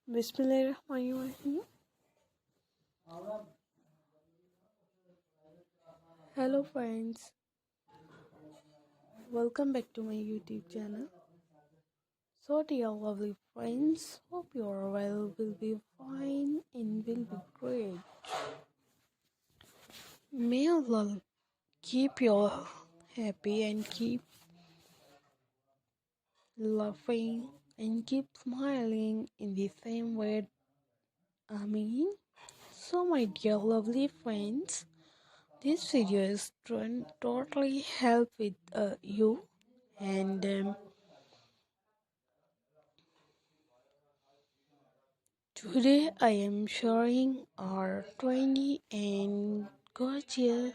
Bismillahirrahmanirrahim. Hello friends, welcome back to my YouTube channel. So dear lovely friends, hope your well will be fine and will be great. May Allah keep you happy and keep laughing and keep smiling in the same way. Ameen. So my dear lovely friends, this video is totally help with you and today I am showing our trendy and gorgeous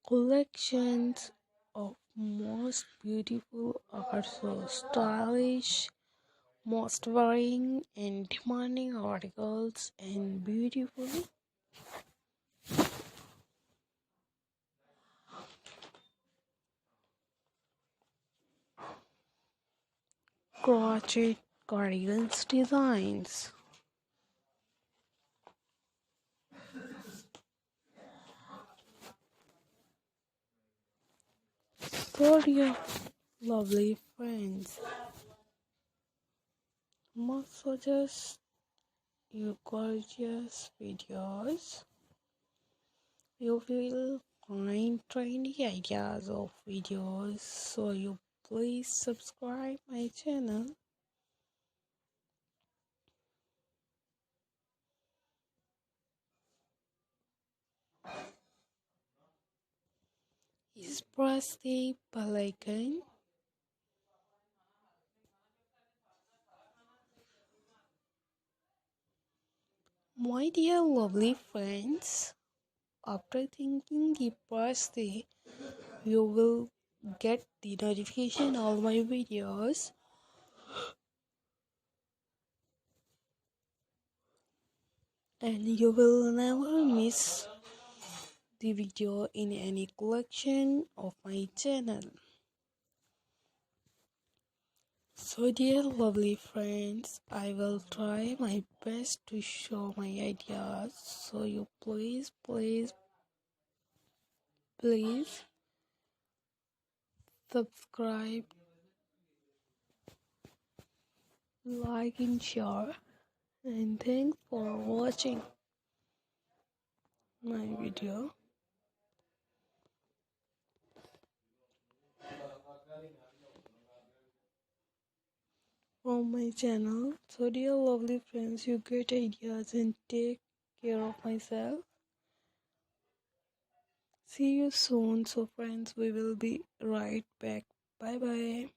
collections of most beautiful, also stylish, most wearing and demanding articles and beautiful crochet cardigans designs. So dear lovely friends, must suggest you gorgeous videos. You will find trendy ideas of videos, so you please subscribe my channel. Is press the bell icon. My dear lovely friends, after thinking the press the, you will get the notification all my videos. And you will never miss the video in any collection of my channel. So dear lovely friends, I will try my best to show my ideas, so you please subscribe, like and share, and thanks for watching my video. From my channel. So dear lovely friends, you get ideas and take care of myself. See you soon. So friends, we will be right back. Bye bye.